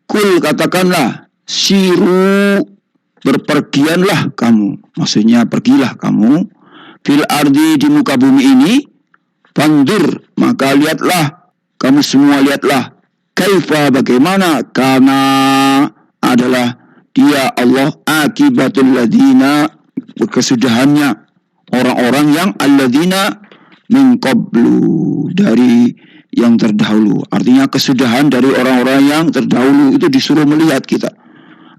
Kul, katakanlah, siru, berpergianlah kamu. Maksudnya pergilah kamu. Fil ardi, di muka bumi ini. Fandur, maka lihatlah. Kamu semua lihatlah. Kaifa, bagaimana. Karena adalah dia Allah. Akibatul ladina, kesudahannya orang-orang yang alladzina min qablu, dari yang terdahulu. Artinya kesudahan dari orang-orang yang terdahulu itu disuruh melihat kita.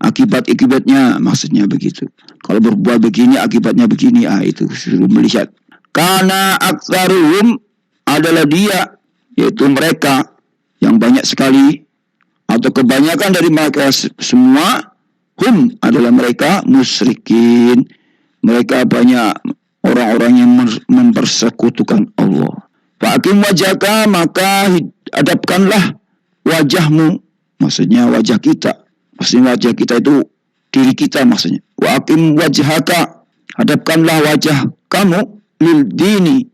Akibat-akibatnya, maksudnya begitu. Kalau berbuat begini, akibatnya begini. Itu disuruh melihat. Karena aktsaruhum, adalah dia, yaitu mereka yang banyak sekali, atau kebanyakan dari mereka semua, hum, adalah mereka musyrikin. Mereka banyak orang-orang yang mempersekutukan Allah. Fa'akim wajhaka, maka hadapkanlah wajahmu. Maksudnya wajah kita. Maksudnya wajah kita itu diri kita maksudnya. Wa'akim wajhaka, hadapkanlah wajah kamu lil dini,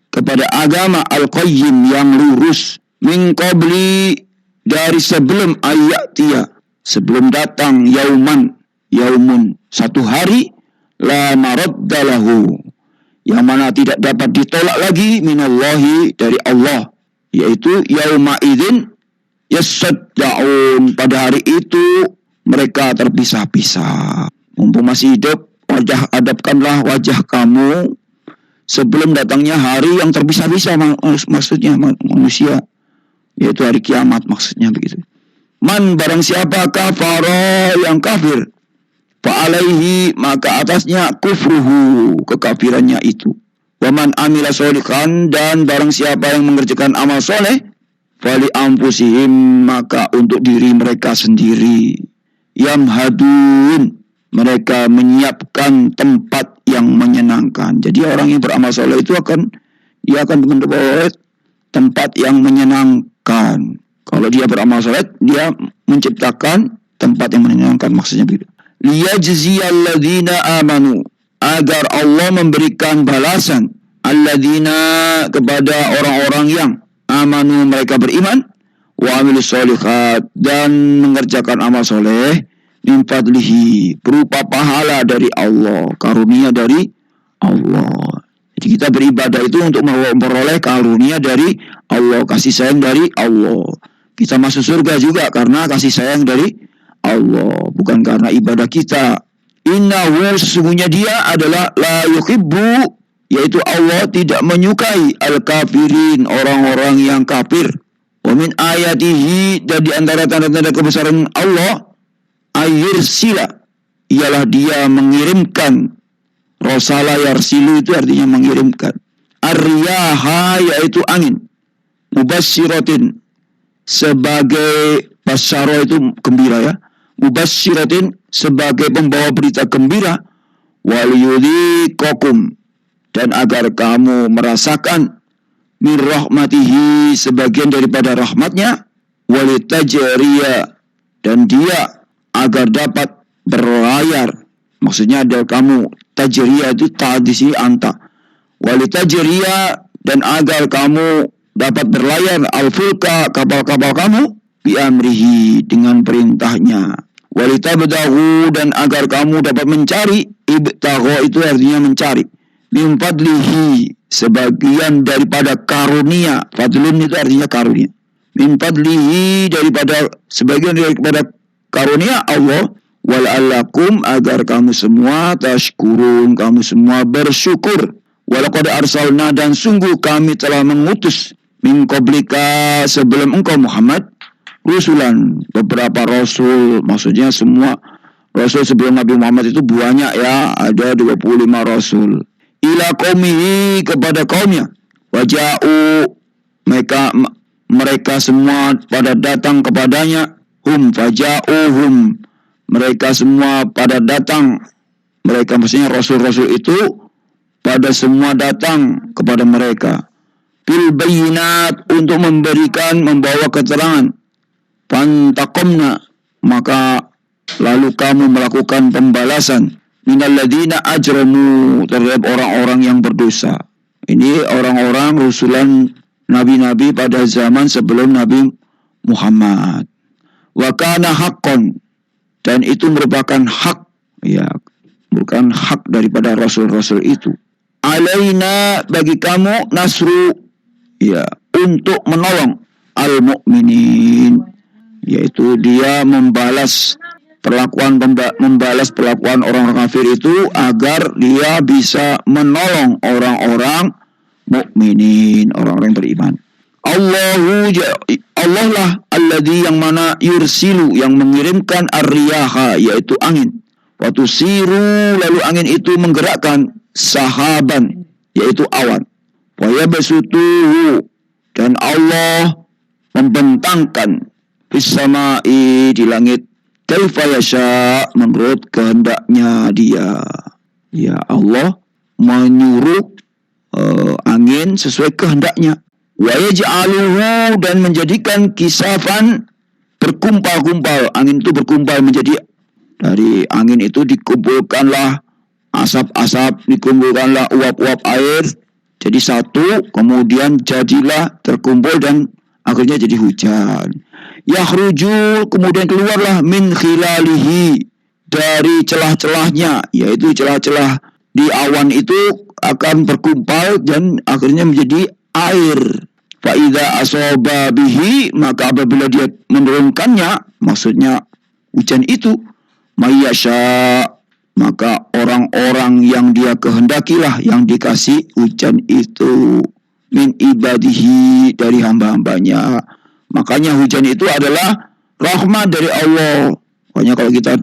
kepada agama al-qayyim, yang lurus. Min qabli, dari sebelum ayatiya, sebelum datang yaumun, satu hari, la maraddalahu, yang mana tidak dapat ditolak lagi, minallahi, dari Allah, yaitu yauma idzin yasaddaun, pada hari itu mereka terpisah-pisah. Mumpung masih hidup, hadapkanlah wajah kamu sebelum datangnya hari yang terpisah-pisah, maksudnya manusia, yaitu hari kiamat, maksudnya begitu. Man, barang siapa kafara, yang kafir, fa'alaihi, maka atasnya kufruhu, kekafirannya itu. Waman amila sholihan, dan barang siapa yang mengerjakan amal soleh, fali anfusihim, maka untuk diri mereka sendiri. Yamhadun, mereka menyiapkan tempat yang menyenangkan. Jadi orang yang beramal soleh itu akan mendapat tempat yang menyenangkan. Kalau dia beramal soleh, dia menciptakan tempat yang menyenangkan, maksudnya begitu. Liyajziyalladzina amanu, agar Allah memberikan balasan alladzina, kepada orang-orang yang amanu, mereka beriman, wa amilus sholihat, dan mengerjakan amal soleh, min fadlihi, berupa pahala dari Allah, karunia dari Allah. Jadi kita beribadah itu untuk memperoleh karunia dari Allah, kasih sayang dari Allah. Kita masuk surga juga karena kasih sayang dari Allah, bukan karena ibadah kita. Innahu, sesungguhnya dia adalah la yuhibbu, yaitu Allah tidak menyukai al-kafirin, orang-orang yang kafir. Wa min ayatihi, dan di antara tanda-tanda kebesaran Allah, ayursila, ialah dia mengirimkan. Rosala yarsilu, itu artinya mengirimkan. Ar-riyaha, yaitu angin. Mubasyiratin, sebagai basyara itu gembira ya. Mubasyiratin, sebagai pembawa berita gembira. Waliyudhikakum, dan agar kamu merasakan min rahmatihi, sebagian daripada rahmatnya. Walitajriya, dan dia agar dapat berlayar. Maksudnya ada kamu, tajriya itu tadisi anta. Walitajriya, dan agar kamu dapat berlayar al-fulka, kapal-kapal kamu, biamrihi, dengan perintahnya. Walitabdahu, dan agar kamu dapat mencari, ibtagha itu artinya mencari, min fadlihi, sebagian daripada karunia. Fadlun itu artinya karunia. Min fadlihi, daripada sebagian daripada karunia Allah. Wala'allakum, agar kamu semua tashkurun, kamu semua bersyukur. Walaqad arsalna, dan sungguh kami telah mengutus min qablika, sebelum engkau Muhammad, rusulan, beberapa rasul. Maksudnya semua rasul sebelum Nabi Muhammad itu banyak ya, ada 25 rasul. Ila qaumihi, kepada kaumnya. Waja'u, mereka semua pada datang kepadanya. Faja'uhum, mereka semua pada datang. Mereka maksudnya rasul-rasul itu pada semua datang kepada mereka. Bil bayinat, untuk membawa keterangan. Fantaqamna, maka lalu kamu melakukan pembalasan. Minalladzina ajramu, terhadap orang-orang yang berdosa. Ini orang-orang rusulan nabi-nabi pada zaman sebelum Nabi Muhammad. Wa kana haqqan, dan itu merupakan hak, ya, bukan hak daripada rasul-rasul itu. Alaina, bagi kamu, nasru, ya, untuk menolong al-mu'minin, yaitu dia membalas perlakuan orang-orang kafir itu agar dia bisa menolong orang-orang mukminin, orang-orang beriman. Allah lah alladzi, yang mana yursilu, yang mengirimkan ar-riyaha, yaitu angin. Wa tusiru, lalu angin itu menggerakkan sahaban, yaitu awan. Wa yabsutuhu, dan Allah membentangkan fis samai, di langit, kaifa yasha, menurut kehendaknya dia. Ya, Allah menyuruh angin sesuai kehendaknya. Wa yaj'aluhu, dan menjadikan kisafan, berkumpal-kumpal. Angin itu berkumpal menjadi, dari angin itu dikumpulkanlah asap-asap, dikumpulkanlah uap-uap air jadi satu, kemudian jadilah terkumpul dan akhirnya jadi hujan. Yakhruju, kemudian keluarlah min khilalihi, dari celah-celahnya, yaitu celah-celah di awan itu akan berkumpul dan akhirnya menjadi air. Fa idza asaba bihi, maka apabila dia menurunkannya, maksudnya hujan itu, mayyasha, maka orang-orang yang dia kehendakilah yang dikasih hujan itu, min ibadihi, dari hamba-hambanya. Makanya hujan itu adalah rahmat dari Allah. Makanya kalau kita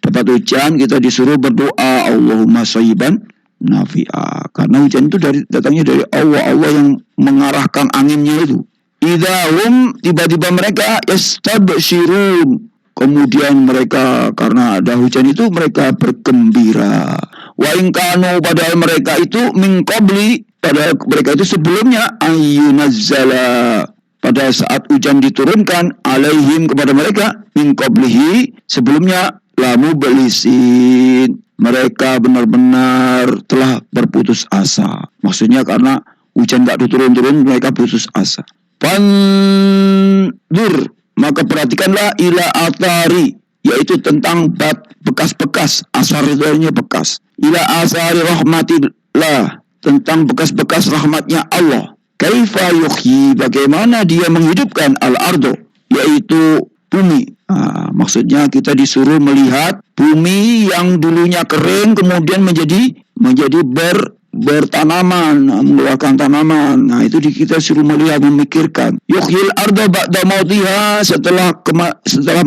dapat hujan, kita disuruh berdoa, Allahumma shayyiban nafi'a, karena hujan itu datangnya dari Allah. Allah yang mengarahkan anginnya itu. Idahum, tiba-tiba mereka yastabshirun, kemudian mereka, karena ada hujan itu, mereka bergembira. Wa in kanu, padahal mereka itu min qabli, padahal mereka itu sebelumnya, ayyunazzala, pada saat hujan diturunkan, alaihim, kepada mereka, min qablihi, sebelumnya, lamu belisin, mereka benar-benar telah berputus asa. Maksudnya karena hujan gak turun-turun, mereka putus asa. Fandur, maka perhatikanlah, ila athari, yaitu tentang bekas-bekas, asar itu artinya bekas. Ila athari rahmatillah, tentang bekas-bekas rahmatnya Allah. Kaifa yuhyi, bagaimana dia menghidupkan al-ardo, yaitu bumi. Maksudnya kita disuruh melihat bumi yang dulunya kering kemudian menjadi bertanaman, mengeluarkan tanaman. Nah, itu kita suruh melihat, memikirkan. Yuhyil arda ba'da mautiha, setelah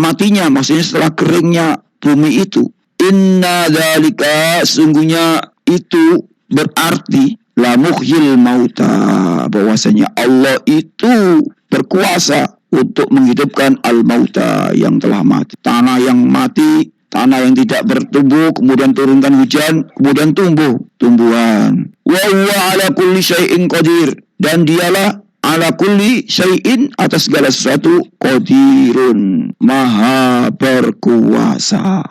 matinya, maksudnya setelah keringnya bumi itu. Inna dzalika, sungguhnya itu berarti la muhyil mauta, bahwasanya Allah itu berkuasa untuk menghidupkan al-mauta, yang telah mati. Tanah yang mati, tanah yang tidak bertumbuh, kemudian turunkan hujan, kemudian tumbuh tumbuhan. Wa huwa ala kulli syai'in qadir, dan dialah ala kulli syai'in, atas segala sesuatu, qadirun, maha berkuasa.